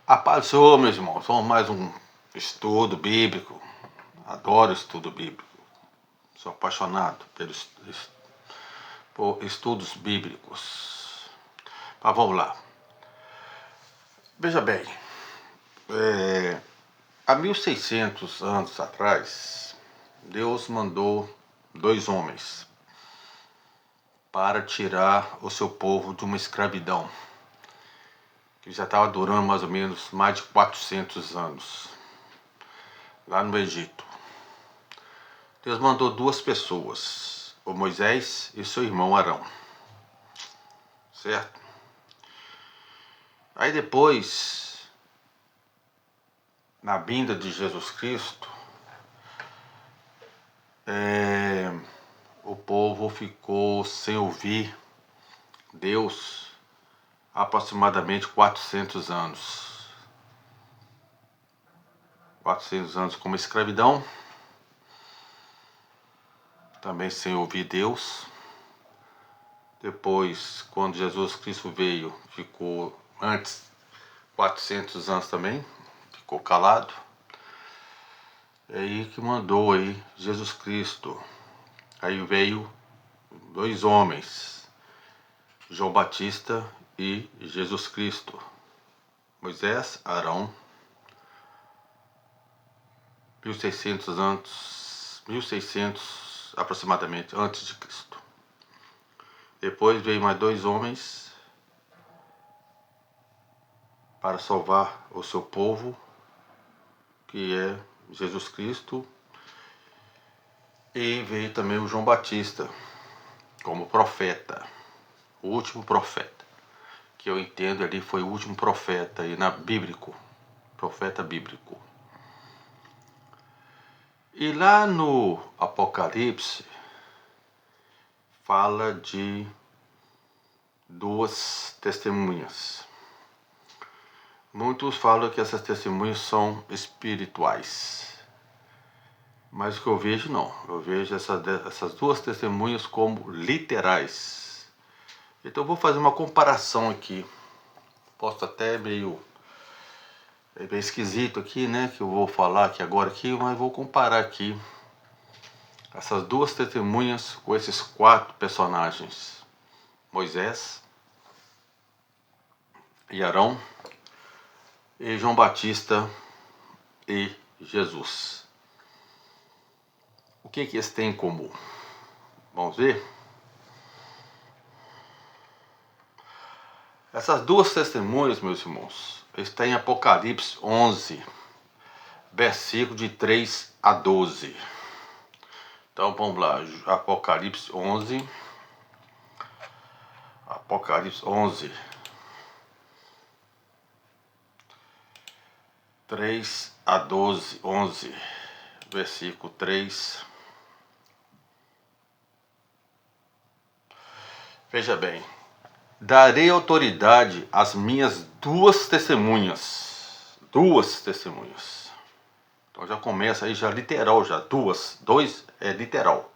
A paz do Senhor, meus irmãos. Vamos mais um estudo bíblico. Adoro estudo bíblico. Sou apaixonado por estudos bíblicos. Mas vamos lá. Veja bem, há 1600 anos atrás, Deus mandou 2 homens para tirar o seu povo de uma escravidão que já estava durando mais ou menos mais de 400 anos, lá no Egito. Deus mandou 2 pessoas, o Moisés e seu irmão Arão, certo? Aí depois, na vinda de Jesus Cristo, o povo ficou sem ouvir Deus aproximadamente 400 anos. 400 anos como escravidão, também sem ouvir Deus. Depois, quando Jesus Cristo veio, ficou antes 400 anos também, ficou calado. É aí que mandou aí Jesus Cristo. Aí veio 2 homens, João Batista e Jesus Cristo. Moisés, Arão, 1600 aproximadamente antes de Cristo. Depois veio mais 2 homens para salvar o seu povo, que é Jesus Cristo, e veio também o João Batista como profeta, o último profeta, que eu entendo ali foi o último profeta aí bíblico, profeta bíblico. E lá no Apocalipse fala de 2 testemunhas. Muitos falam que essas testemunhas são espirituais, mas o que eu vejo não. Eu vejo essas 2 testemunhas como literais. Então eu vou fazer uma comparação aqui. Posso até meio esquisito aqui, né, que eu vou falar aqui agora aqui, mas vou comparar aqui essas 2 testemunhas com esses 4 personagens: Moisés e Arão, e João Batista e Jesus. O que eles têm em comum? Vamos ver? Essas 2 testemunhas, meus irmãos, está em Apocalipse 11, versículo de 3 a 12. Então vamos lá, Apocalipse 11, 3 a 12, 11, versículo 3. Veja bem: darei autoridade às minhas 2 testemunhas. 2 testemunhas. Então já começa aí, já literal, já. 2 é literal.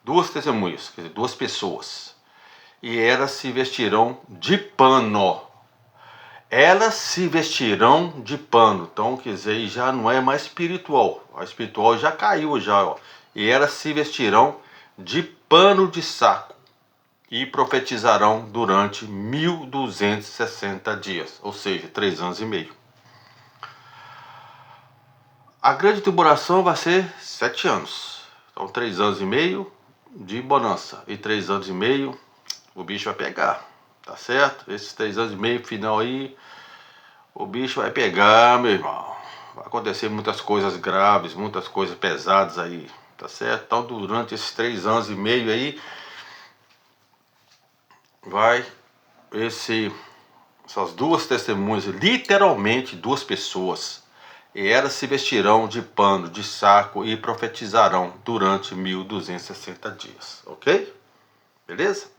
2 testemunhas, quer dizer, 2 pessoas. E elas se vestirão de pano. Elas se vestirão de pano. Então, quer dizer, já não é mais espiritual. A espiritual já caiu, já, ó. E elas se vestirão de pano de saco e profetizarão durante 1260 dias, ou seja, 3 anos e meio. A grande tribulação vai ser 7 anos. Então 3 anos e meio de bonança. E 3 anos e meio o bicho vai pegar. Tá certo? Esses 3 anos e meio final aí, o bicho vai pegar, meu irmão. Vai acontecer muitas coisas graves, muitas coisas pesadas aí. Tá certo? Então durante esses 3 anos e meio aí, vai essas 2 testemunhas, literalmente 2 pessoas, e elas se vestirão de pano de saco e profetizarão durante 1260 dias, ok? Beleza?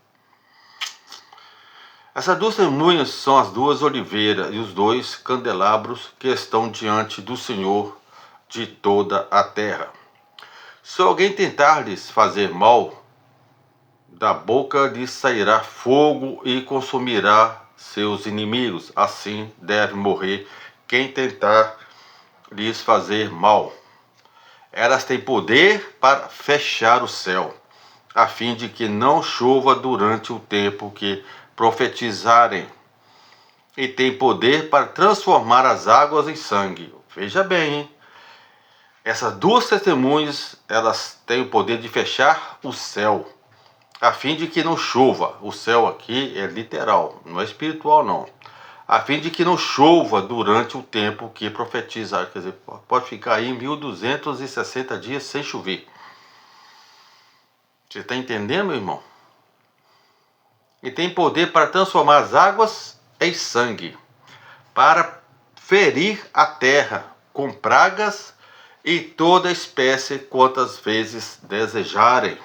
Essas 2 testemunhas são as 2 oliveiras e os 2 candelabros que estão diante do Senhor de toda a terra. Se alguém tentar lhes fazer mal, da boca lhes sairá fogo e consumirá seus inimigos. Assim deve morrer quem tentar lhes fazer mal. Elas têm poder para fechar o céu, a fim de que não chova durante o tempo que profetizarem. E tem poder para transformar as águas em sangue. Veja bem, hein? Essas duas testemunhas, elas têm o poder de fechar o céu, a fim de que não chova. O céu aqui é literal, não é espiritual não. A fim de que não chova durante o tempo que profetizar. Quer dizer, pode ficar aí 1260 dias sem chover. Você está entendendo, meu irmão? E tem poder para transformar as águas em sangue, para ferir a terra com pragas e toda espécie quantas vezes desejarem.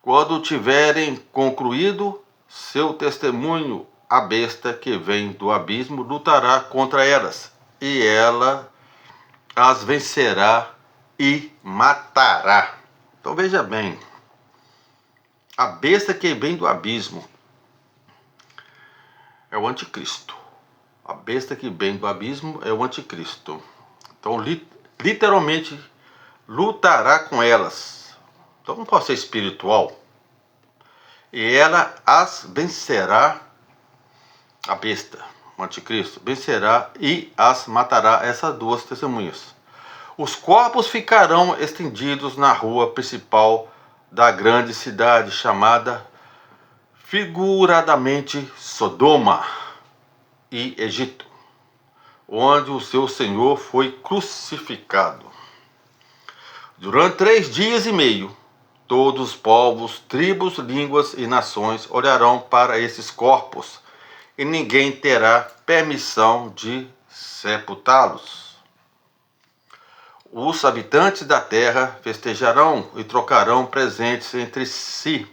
Quando tiverem concluído seu testemunho, a besta que vem do abismo lutará contra elas, e ela as vencerá e matará. Então veja bem, a besta que vem do abismo é o anticristo. A besta que vem do abismo é o anticristo. Então, literalmente, lutará com elas. Então, não pode ser espiritual. E ela as vencerá, a besta, o anticristo, vencerá e as matará, essas duas testemunhas. Os corpos ficarão estendidos na rua principal da grande cidade, chamada figuradamente Sodoma e Egito, onde o seu Senhor foi crucificado. Durante 3 dias e meio, todos os povos, tribos, línguas e nações olharão para esses corpos, e ninguém terá permissão de sepultá-los. Os habitantes da terra festejarão e trocarão presentes entre si,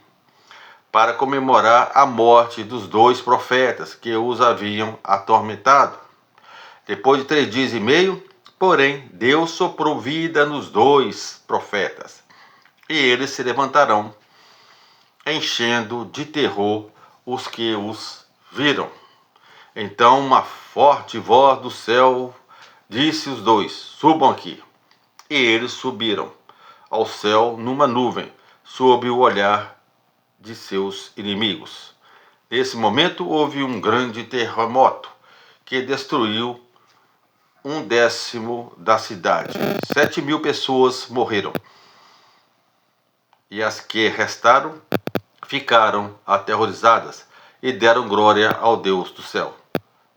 para comemorar a morte dos 2 profetas que os haviam atormentado. Depois de 3 dias e meio, porém, Deus soprou vida nos 2 profetas, e eles se levantarão, enchendo de terror os que os viram. Então uma forte voz do céu disse aos 2: subam aqui. E eles subiram ao céu numa nuvem, sob o olhar de seus inimigos. Nesse momento houve um grande terremoto que destruiu 1/10 da cidade. 7.000 pessoas morreram. E as que restaram ficaram aterrorizadas e deram glória ao Deus do céu.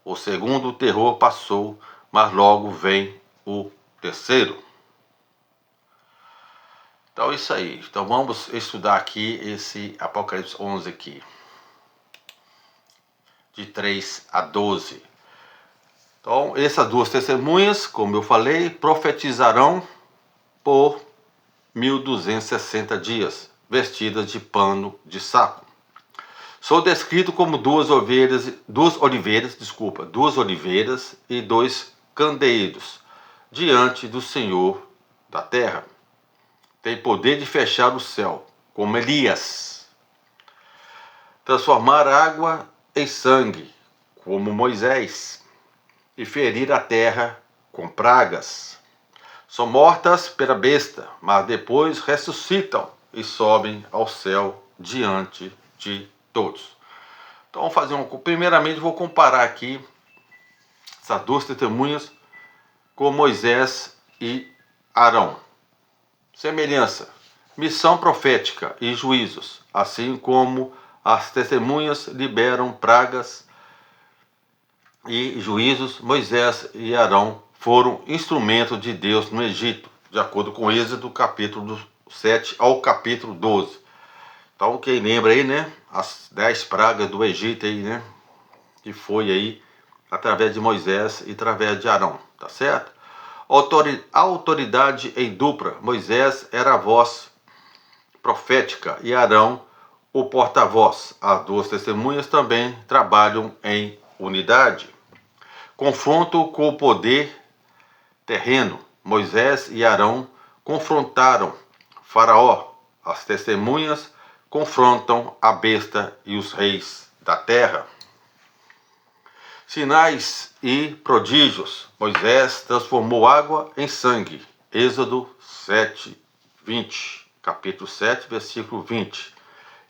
O segundo terror passou, mas logo vem o terceiro. Então é isso aí. Então vamos estudar aqui esse Apocalipse 11 aqui, de 3 a 12. Então essas duas testemunhas, como eu falei, profetizarão por 1260 dias, vestidas de pano de saco. Sou descrito como duas oliveiras e 2 candeeiros diante do Senhor da terra. Tem poder de fechar o céu, como Elias. Transformar água em sangue, como Moisés. E ferir a terra com pragas. São mortas pela besta, mas depois ressuscitam e sobem ao céu diante de todos. Então vamos fazer primeiramente vou comparar aqui essas 2 testemunhas com Moisés e Arão. Semelhança, missão profética e juízos, assim como as testemunhas liberam pragas e juízos, Moisés e Arão foram instrumentos de Deus no Egito, de acordo com Êxodo capítulo 7 ao capítulo 12. Então quem lembra aí, né, as 10 pragas do Egito aí, né, que foi aí através de Moisés e através de Arão, tá certo? Autoridade em dupla. Moisés era a voz profética e Arão o porta-voz. As 2 testemunhas também trabalham em unidade. Confronto com o poder terreno. Moisés e Arão confrontaram Faraó. As testemunhas confrontam a besta e os reis da terra. Sinais e prodígios. Moisés transformou água em sangue. Êxodo 7, 20. Capítulo 7, versículo 20.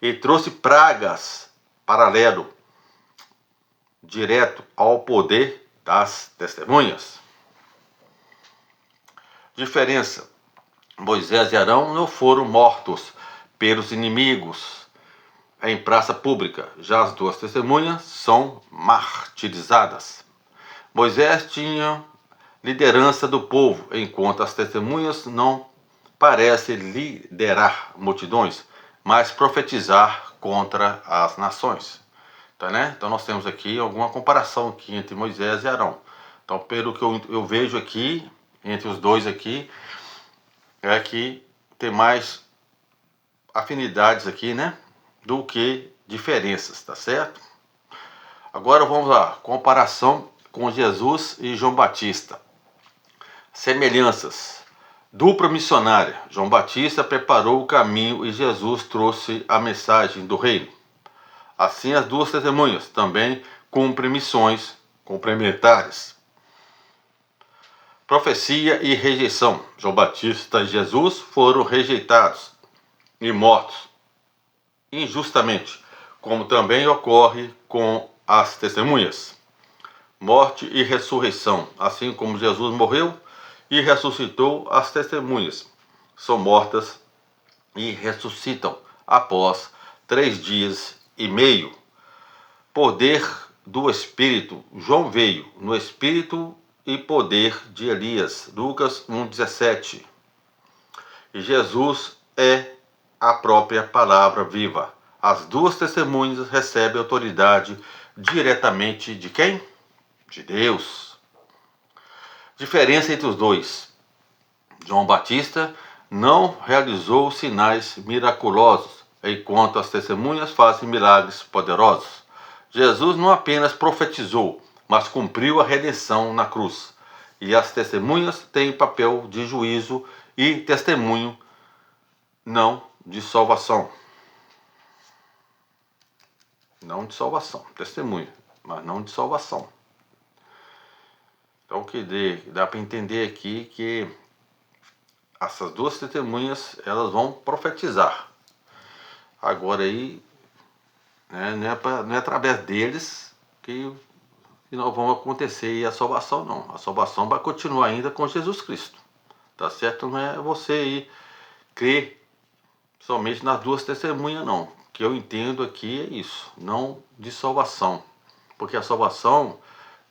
E trouxe pragas, paralelo, direto ao poder das testemunhas. Diferença. Moisés e Arão não foram mortos pelos inimigos em praça pública. Já as duas testemunhas são martirizadas. Moisés tinha liderança do povo, enquanto as testemunhas não parecem liderar multidões, mas profetizar contra as nações. Tá, né? Então nós temos aqui alguma comparação aqui entre Moisés e Arão. Então, pelo que eu vejo aqui, entre os dois aqui, é que tem mais afinidades aqui, né? Do que diferenças, tá certo? Agora vamos lá, comparação com Jesus e João Batista. Semelhanças. Dupla missionária. João Batista preparou o caminho e Jesus trouxe a mensagem do reino. Assim, as duas testemunhas também cumprem missões complementares. Profecia e rejeição. João Batista e Jesus foram rejeitados e mortos injustamente, como também ocorre com as testemunhas. Morte e ressurreição. Assim como Jesus morreu e ressuscitou, as testemunhas são mortas e ressuscitam após 3 dias e meio. Poder do Espírito. João veio no Espírito e poder de Elias. Lucas 1,17. E Jesus é a própria palavra viva. As duas testemunhas recebem autoridade diretamente de quem? De Deus. Diferença entre os dois. João Batista não realizou sinais miraculosos, enquanto as testemunhas fazem milagres poderosos. Jesus não apenas profetizou, mas cumpriu a redenção na cruz. E as testemunhas têm papel de juízo e testemunho, não de salvação. Não de salvação, testemunho, mas não de salvação. Então, o que dá para entender aqui que essas duas testemunhas, elas vão profetizar. Agora aí, né, não é através deles que não vão acontecer a salvação, não. A salvação vai continuar ainda com Jesus Cristo. Tá certo? Não é você aí crer somente nas duas testemunhas, não. O que eu entendo aqui é isso, não de salvação. Porque a salvação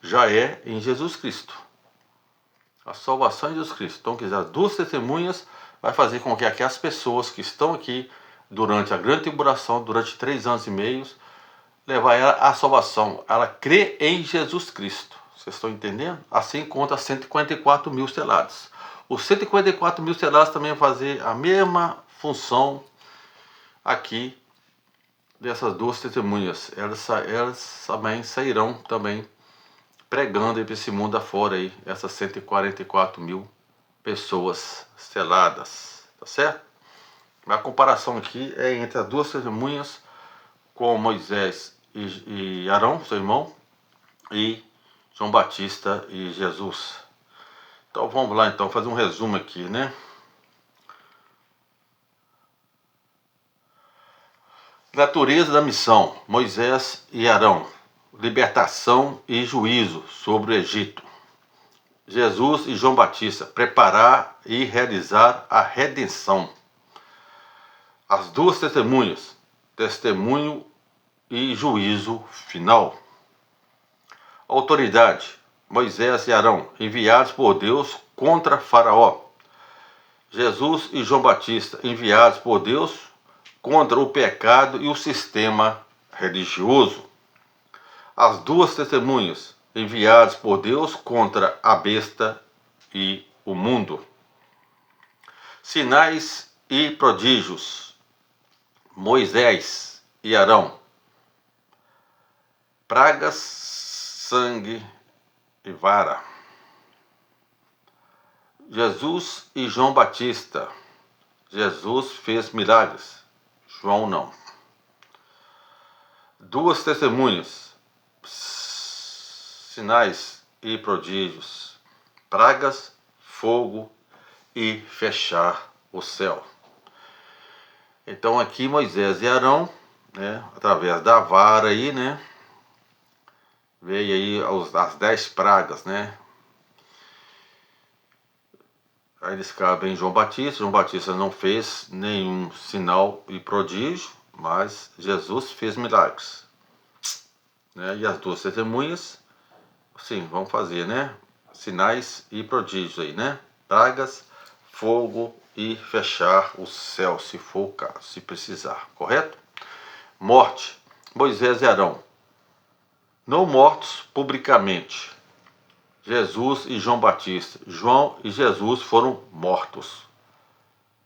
já é em Jesus Cristo. A salvação é em Jesus Cristo. Então, quer dizer, as duas testemunhas vai fazer com que aquelas pessoas que estão aqui durante a grande tribulação, durante 3 anos e meio, levar ela à salvação. Ela crê em Jesus Cristo. Vocês estão entendendo? Assim conta 144 mil selados. Os 144 mil selados também vão fazer a mesma função aqui dessas duas testemunhas. Elas também sairão também pregando aí para esse mundo afora aí, essas 144 mil pessoas seladas, tá certo? A comparação aqui é entre as duas testemunhas com Moisés e Arão, seu irmão, e João Batista e Jesus. Então vamos lá então, fazer um resumo aqui, né? Natureza da missão, Moisés e Arão. Libertação e juízo sobre o Egito. Jesus e João Batista, preparar e realizar a redenção. As duas testemunhas, testemunho e juízo final. Autoridade, Moisés e Arão, enviados por Deus contra Faraó. Jesus e João Batista, enviados por Deus contra o pecado e o sistema religioso. As duas testemunhas, enviadas por Deus contra a besta e o mundo. Sinais e prodígios, Moisés e Arão. Pragas, sangue e vara. Jesus e João Batista. Jesus fez milagres, João não. Duas testemunhas, sinais e prodígios, pragas, fogo e fechar o céu. Então aqui Moisés e Arão, né, através da vara aí, né, veio aí as 10 pragas, né. Aí nesse caso vem João Batista não fez nenhum sinal e prodígio, mas Jesus fez milagres, né? E as duas testemunhas, sim, vão fazer, né, sinais e prodígios aí, né, pragas, fogo e fechar o céu, se for o caso, se precisar, correto? Morte, Moisés e Arão, não mortos publicamente. Jesus e João Batista. João e Jesus foram mortos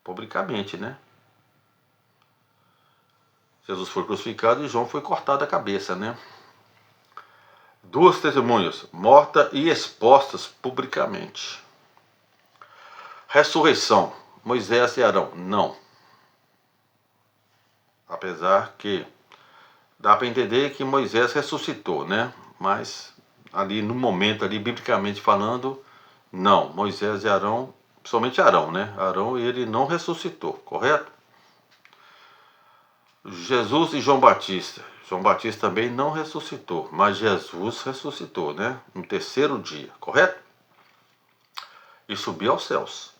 publicamente, né? Jesus foi crucificado e João foi cortado a cabeça, né? Duas testemunhas, mortas e expostas publicamente. Ressurreição, Moisés e Arão, não. Apesar que dá para entender que Moisés ressuscitou, né? Mas ali no momento, ali biblicamente falando, não. Moisés e Arão, somente Arão, né? Arão, ele não ressuscitou, correto? Jesus e João Batista. João Batista também não ressuscitou, mas Jesus ressuscitou, né? No terceiro dia, correto? E subiu aos céus.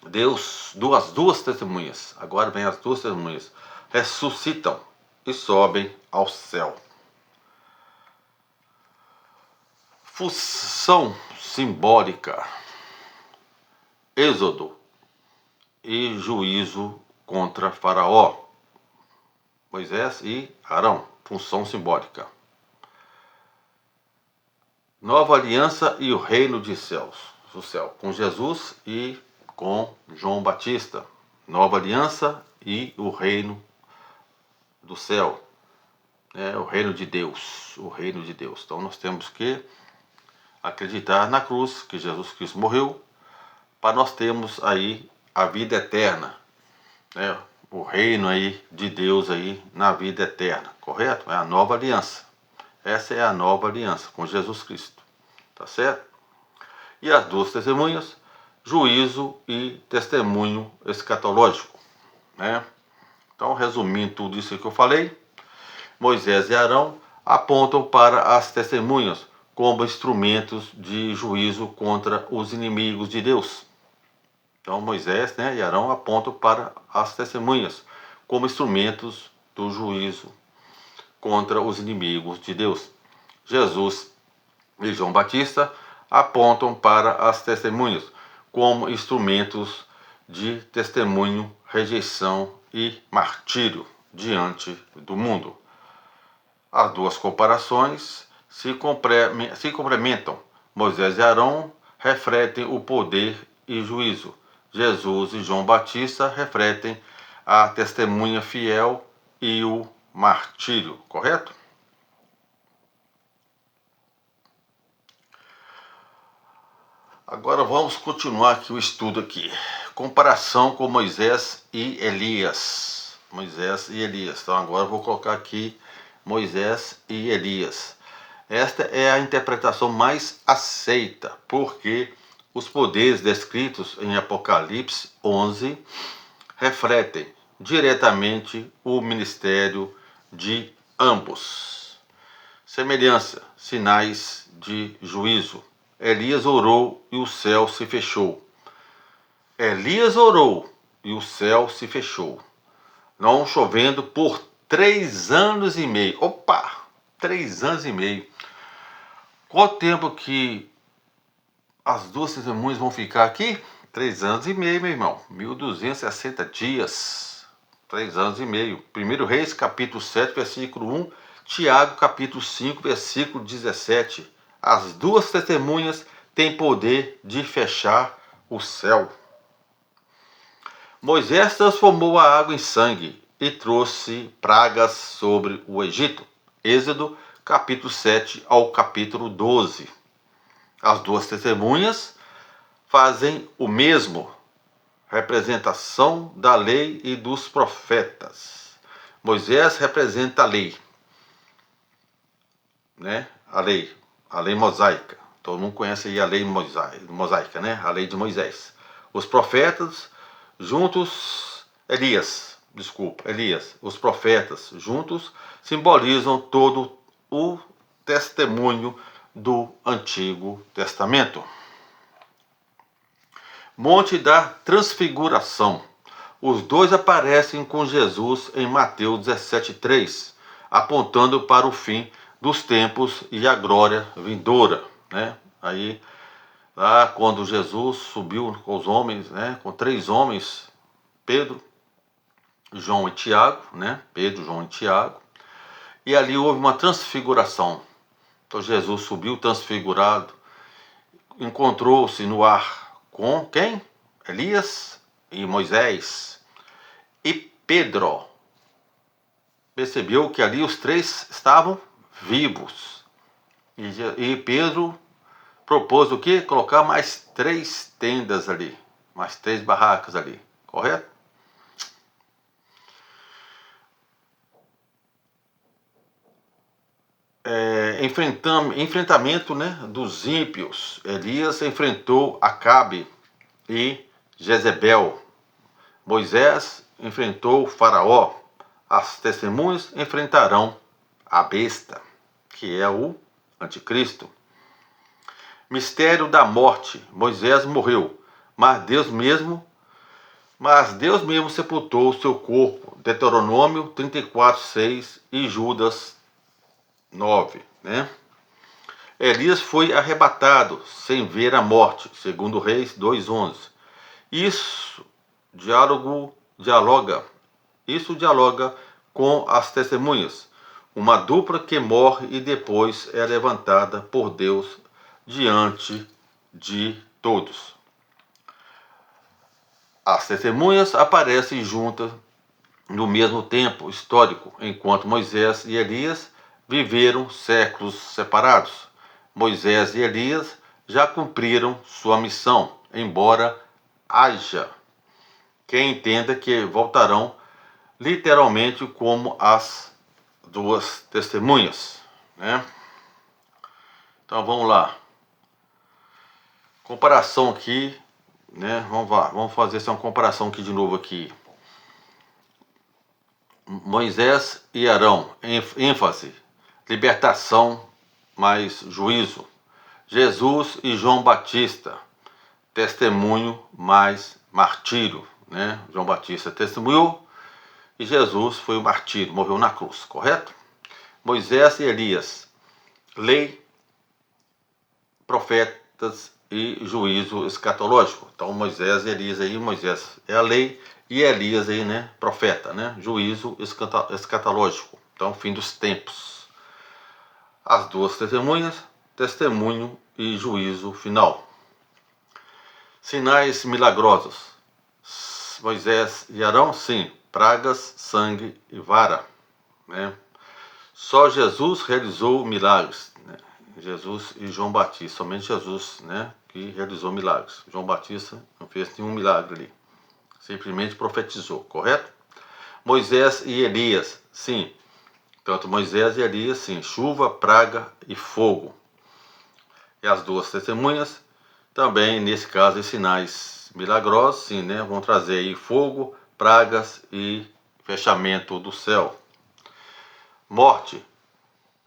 Deus, duas testemunhas, agora vem as duas testemunhas, ressuscitam e sobem ao céu. Função simbólica, êxodo e juízo contra Faraó. Moisés e Arão, função simbólica. Nova aliança e o reino de céus, do céu, com Jesus e com João Batista. Nova aliança e o reino do céu, o reino de Deus, o reino de Deus. Então nós temos que acreditar na cruz, que Jesus Cristo morreu, para nós termos aí a vida eterna, né? O reino aí de Deus aí na vida eterna, correto? É a nova aliança. Essa é a nova aliança com Jesus Cristo, tá certo? E as duas testemunhas, juízo e testemunho escatológico, né? Então, resumindo tudo isso que eu falei, Moisés e Arão apontam para as testemunhas como instrumentos de juízo contra os inimigos de Deus. Então Moisés, né, e Arão apontam para as testemunhas como instrumentos do juízo contra os inimigos de Deus. Jesus e João Batista apontam para as testemunhas como instrumentos de testemunho, rejeição e martírio diante do mundo. As duas comparações se complementam. Moisés e Arão refletem o poder e juízo. Jesus e João Batista refletem a testemunha fiel e o martírio, correto? Agora vamos continuar aqui o estudo aqui. Comparação com Moisés e Elias. Moisés e Elias. Então agora eu vou colocar aqui Moisés e Elias. Esta é a interpretação mais aceita, porque os poderes descritos em Apocalipse 11 refletem diretamente o ministério de ambos. Semelhança, sinais de juízo. Elias orou e o céu se fechou. Elias orou e o céu se fechou, não chovendo por 3 anos e meio. Opa! 3 anos e meio. Qual tempo que as duas testemunhas vão ficar aqui? 3 anos e meio, meu irmão. 1260 dias. 3 anos e meio. 1 Reis, capítulo 7, versículo 1. Tiago, capítulo 5, versículo 17. As duas testemunhas têm poder de fechar o céu. Moisés transformou a água em sangue e trouxe pragas sobre o Egito. Êxodo, capítulo 7 ao capítulo 12. As duas testemunhas fazem o mesmo, representação da lei e dos profetas. Moisés representa a lei, né? A lei. a lei mosaica. Todo mundo conhece aí a lei mosaica, né? A lei de Moisés. Os profetas juntos, Elias. Os profetas juntos simbolizam todo o testemunho do Antigo Testamento. Monte da Transfiguração. Os dois aparecem com Jesus em Mateus 17:3, apontando para o fim dos tempos e a glória vindoura, né? Aí, lá quando Jesus subiu com os homens, né? Com 3 homens, Pedro, João e Tiago, né? Pedro, João e Tiago. E ali houve uma transfiguração. Então Jesus subiu transfigurado, encontrou-se no ar com quem? Elias e Moisés. E Pedro percebeu que ali os 3 estavam vivos. E Pedro propôs o quê? Colocar mais 3 tendas ali, mais 3 barracas ali, correto? Enfrentamento, né, dos ímpios. Elias enfrentou Acabe e Jezebel. Moisés enfrentou o Faraó. As testemunhas enfrentarão a besta, que é o anticristo. Mistério da morte. Moisés morreu, mas Deus mesmo sepultou o seu corpo. Deuteronômio 34:6 e Judas 9, né? Elias foi arrebatado sem ver a morte, segundo Reis 2:11. Isso dialoga com as testemunhas, uma dupla que morre e depois é levantada por Deus diante de todos. As testemunhas aparecem juntas no mesmo tempo histórico, enquanto Moisés e Elias viveram séculos separados. Moisés e Elias já cumpriram sua missão, embora haja quem entenda que voltarão literalmente como as 2 testemunhas, né? Então vamos lá. Comparação aqui, né? Vamos fazer essa comparação aqui de novo aqui. Moisés e Arão, ênfase, libertação mais juízo. Jesus e João Batista, testemunho mais martírio, né? João Batista testemunhou e Jesus foi o martírio, morreu na cruz, correto? Moisés e Elias, lei, profetas e juízo escatológico. Então Moisés e Elias aí, Moisés é a lei e Elias aí, né, profeta, né? Juízo escatológico. Então fim dos tempos. As 2 testemunhas, testemunho e juízo final. Sinais milagrosos. Moisés e Arão, sim, pragas, sangue e vara, né? Só Jesus realizou milagres, né? Jesus e João Batista, somente Jesus, né, que realizou milagres. João Batista não fez nenhum milagre ali, simplesmente profetizou, correto? Moisés e Elias, sim, tanto Moisés e Elias, sim, chuva, praga e fogo. E as 2 testemunhas, também, nesse caso, sinais milagrosos, sim, né, vão trazer aí fogo, pragas e fechamento do céu. Morte.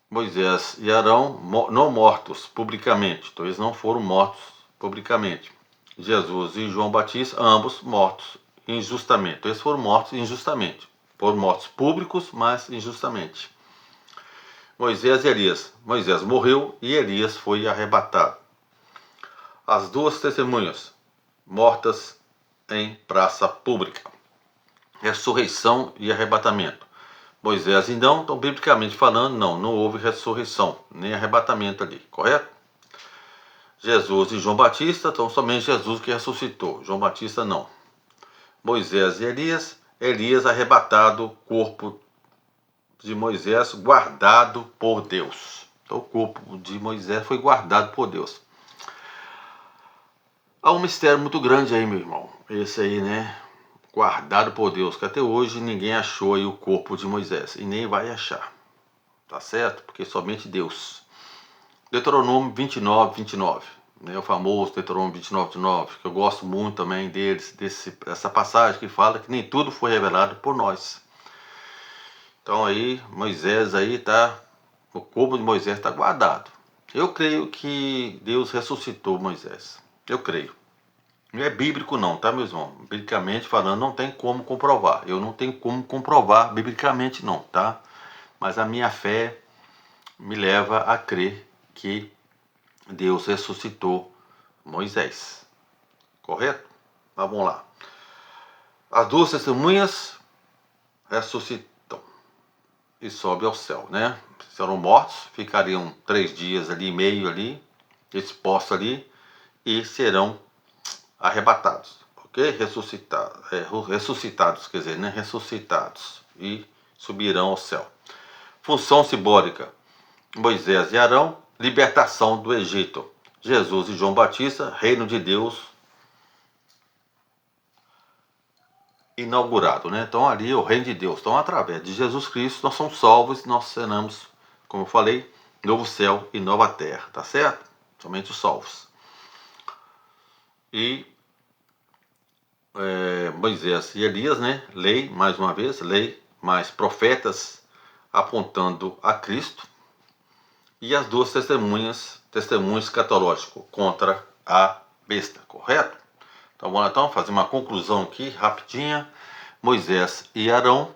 Moisés e Arão não mortos publicamente, então eles não foram mortos publicamente. Jesus e João Batista, ambos mortos injustamente. Eles foram mortos injustamente. Foram mortos públicos, mas injustamente. Moisés e Elias. Moisés morreu e Elias foi arrebatado. As 2 testemunhas mortas em praça pública. Ressurreição e arrebatamento. Moisés, então, biblicamente falando, não houve ressurreição, nem arrebatamento ali, correto? Jesus e João Batista, então somente Jesus que ressuscitou, João Batista não. Moisés e Elias arrebatado, corpo de Moisés guardado por Deus. Então o corpo de Moisés foi guardado por Deus. Há um mistério muito grande aí, meu irmão, esse aí, né? Guardado por Deus, que até hoje ninguém achou aí o corpo de Moisés, e nem vai achar, tá certo? Porque somente Deus Deuteronômio 29, né, o famoso Deuteronômio 29, que eu gosto muito também dessa passagem que fala que nem tudo foi revelado por nós. Então aí, Moisés aí tá, o corpo de Moisés está guardado. Eu creio que Deus ressuscitou Moisés. Eu creio. Não é bíblico não, tá, meus irmãos? Biblicamente falando, não tem como comprovar. Eu não tenho como comprovar biblicamente não, tá? Mas a minha fé me leva a crer que Deus ressuscitou Moisés. Correto? Mas vamos lá. As duas testemunhas ressuscitam e sobem ao céu, né? Serão mortos, ficariam 3 dias ali e meio ali, expostos ali, e serão arrebatados, ok? Ressuscitados, quer dizer, né? Ressuscitados e subirão ao céu. Função simbólica: Moisés e Arão, libertação do Egito. Jesus e João Batista, reino de Deus inaugurado, né? Então ali o reino de Deus. Então através de Jesus Cristo nós somos salvos e nós seremos, como eu falei, novo céu e nova terra, tá certo? Somente os salvos. E Moisés e Elias, né? Lei, mais uma vez, lei, mais profetas apontando a Cristo. E as duas testemunhos escatológicos contra a besta, correto? Então vamos lá, então fazer uma conclusão aqui, rapidinha. Moisés e Arão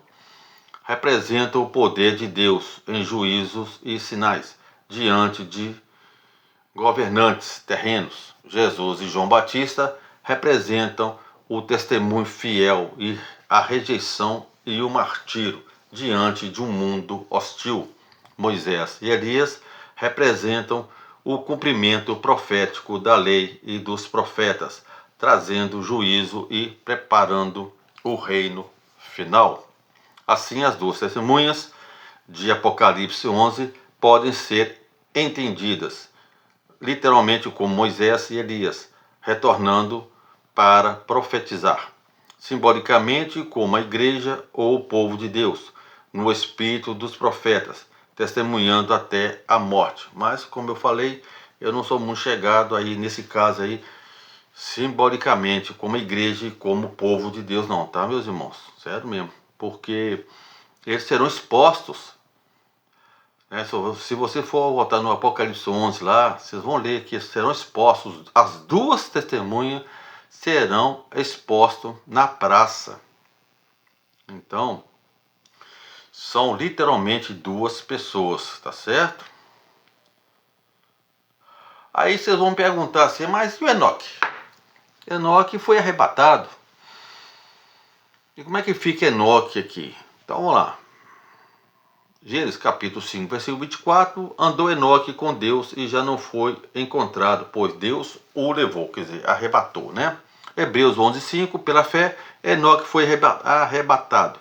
representam o poder de Deus em juízos e sinais diante de governantes terrenos. Jesus e João Batista representam o testemunho fiel e a rejeição e o martírio diante de um mundo hostil. Moisés e Elias representam o cumprimento profético da lei e dos profetas, trazendo juízo e preparando o reino final. Assim, as duas testemunhas de Apocalipse 11 podem ser entendidas literalmente como Moisés e Elias, retornando para profetizar, simbolicamente como a igreja ou o povo de Deus, no espírito dos profetas, testemunhando até a morte. Mas, como eu falei, eu não sou muito chegado aí nesse caso aí, simbolicamente, como a igreja e como o povo de Deus, não, tá, meus irmãos? Sério mesmo. Porque eles serão expostos. Né? Se você for voltar no Apocalipse 11 lá, vocês vão ler que serão expostos, as duas testemunhas serão expostos na praça. Então, são literalmente duas pessoas, tá certo? Aí vocês vão perguntar assim, mas e o Enoque? Enoque foi arrebatado. E como é que fica Enoque aqui? Então vamos lá. Gênesis capítulo 5, versículo 24, andou Enoque com Deus e já não foi encontrado, pois Deus o levou, quer dizer, arrebatou, né? Hebreus 11, 5, pela fé, Enoque foi arrebatado,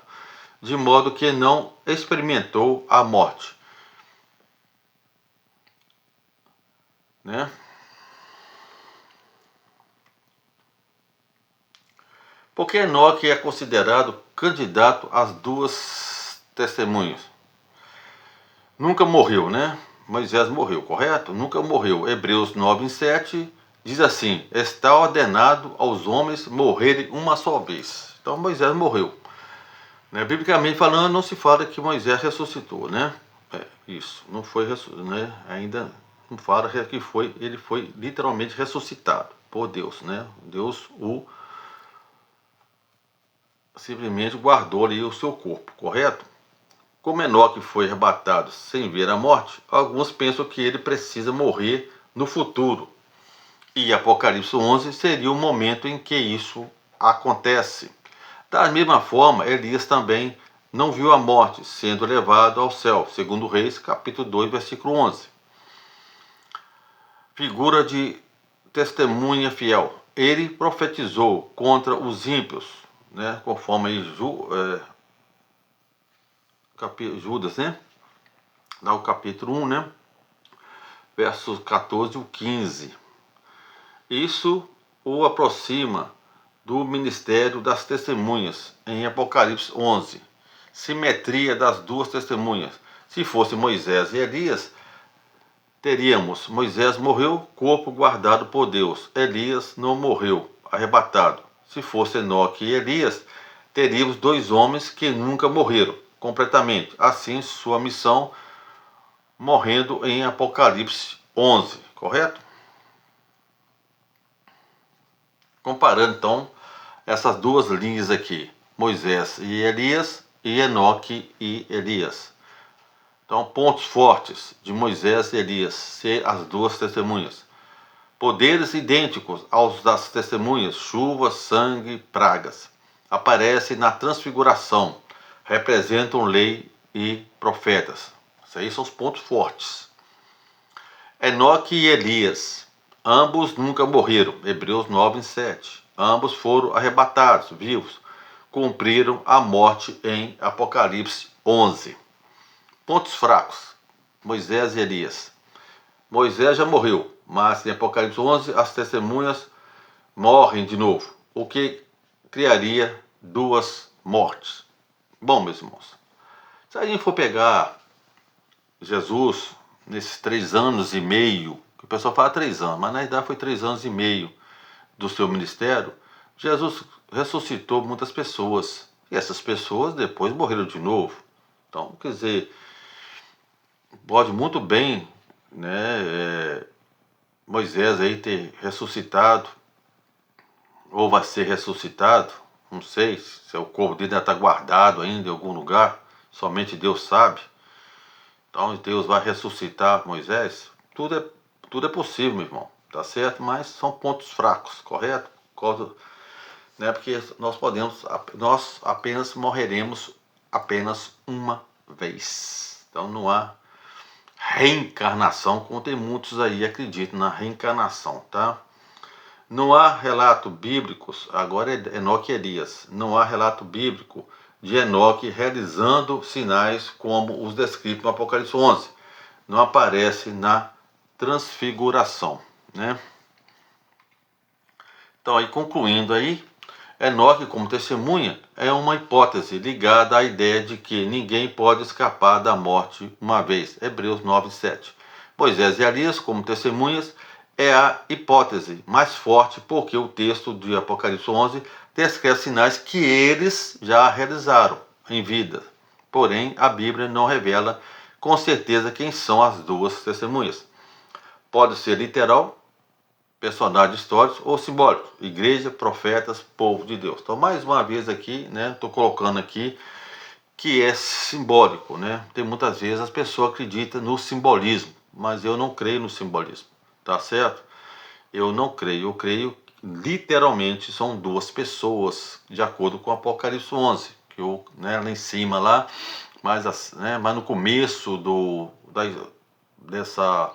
de modo que não experimentou a morte. Né? Porque Enoque é considerado candidato às duas testemunhas. Nunca morreu, né? Moisés morreu, correto? Nunca morreu. Hebreus 9, 7 diz assim: está ordenado aos homens morrerem uma só vez. Então Moisés morreu. Né? Biblicamente falando, não se fala que Moisés ressuscitou, né? Isso, não foi, né? Ainda não fala que ele foi literalmente ressuscitado por Deus, né? Deus o simplesmente guardou ali o seu corpo, correto? Como Enoque foi arrebatado sem ver a morte, alguns pensam que ele precisa morrer no futuro. E Apocalipse 11 seria o momento em que isso acontece. Da mesma forma, Elias também não viu a morte, sendo levado ao céu, segundo Reis, capítulo 2, versículo 11. Figura de testemunha fiel. Ele profetizou contra os ímpios, né, conforme Judas, né? Dá o capítulo 1, né? Versos 14 e 15. Isso o aproxima do ministério das testemunhas em Apocalipse 11. Simetria das duas testemunhas. Se fosse Moisés e Elias, teríamos: Moisés morreu, corpo guardado por Deus. Elias não morreu, arrebatado. Se fosse Enoque e Elias, teríamos dois homens que nunca morreram completamente. Assim, sua missão morrendo em Apocalipse 11, correto? Comparando então essas duas linhas aqui, Moisés e Elias e Enoque e Elias. Então, pontos fortes de Moisés e Elias, ser as duas testemunhas. Poderes idênticos aos das testemunhas, chuva, sangue, pragas. Aparece na transfiguração, representam lei e profetas. Isso aí são os pontos fortes. Enoque e Elias, ambos nunca morreram, Hebreus 9:7. Ambos foram arrebatados, vivos, cumpriram a morte em Apocalipse 11. Pontos fracos, Moisés e Elias. Moisés já morreu, mas em Apocalipse 11 as testemunhas morrem de novo, o que criaria duas mortes. Bom, meus irmãos, se a gente for pegar Jesus nesses 3 anos e meio, que o pessoal fala 3 anos, mas na verdade foi 3 anos e meio do seu ministério, Jesus ressuscitou muitas pessoas, e essas pessoas depois morreram de novo. Então, quer dizer, pode muito bem, né, Moisés aí ter ressuscitado, ou vai ser ressuscitado, não sei se o corpo dele ainda está guardado ainda em algum lugar, somente Deus sabe. Então Deus vai ressuscitar Moisés. Tudo é possível, meu irmão, tá certo? Mas são pontos fracos, correto? Né? Porque nós apenas morreremos apenas uma vez. Então não há reencarnação, como tem muitos aí acreditam na reencarnação, tá? Não há relato bíblicos, agora é Enoque e Elias, não há relato bíblico de Enoque realizando sinais como os descritos no Apocalipse 11. Não aparece na transfiguração, né? Então, aí concluindo aí, Enoque como testemunha é uma hipótese ligada à ideia de que ninguém pode escapar da morte uma vez. Hebreus 9:7. Moisés e Elias como testemunhas é a hipótese mais forte, porque o texto de Apocalipse 11 descreve sinais que eles já realizaram em vida. Porém, a Bíblia não revela com certeza quem são as duas testemunhas. Pode ser literal, personagens históricos ou simbólicos, igreja, profetas, povo de Deus. Então, mais uma vez aqui, né, estou colocando aqui que é simbólico, né? Tem muitas vezes as pessoas acreditam no simbolismo, mas eu não creio no simbolismo, tá certo? Eu não creio, eu creio que literalmente são duas pessoas, de acordo com Apocalipse 11, que eu, né, lá em cima lá, mas no começo dessa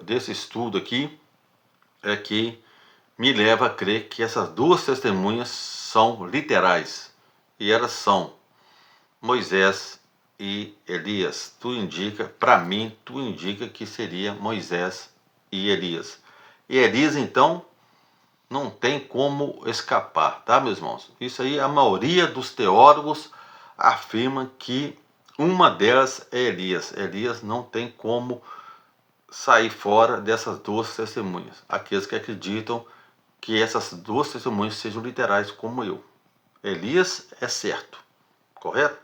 desse estudo aqui, é que me leva a crer que essas duas testemunhas são literais. E elas são Moisés e Elias. Para mim, tu indica que seria Moisés e Elias. E Elias, então, não tem como escapar, tá, meus irmãos? Isso aí, a maioria dos teólogos afirma que uma delas é Elias. Elias não tem como sair fora dessas duas testemunhas. Aqueles que acreditam que essas duas testemunhas sejam literais como eu. Elias é certo, correto?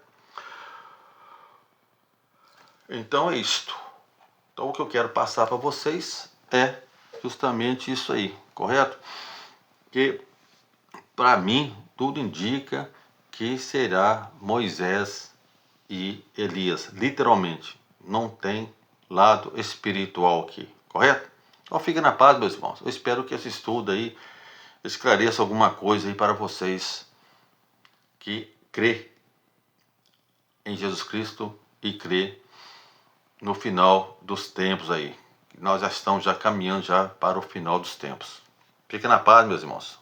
Então é isto. Então o que eu quero passar para vocês é justamente isso aí, correto? Que para mim tudo indica que será Moisés e Elias, literalmente. Não tem lado espiritual aqui, correto? Então fiquem na paz, meus irmãos. Eu espero que esse estudo aí esclareça alguma coisa aí para vocês que crê em Jesus Cristo e crê no final dos tempos aí. Nós já estamos caminhando já para o final dos tempos. Fiquem na paz, meus irmãos.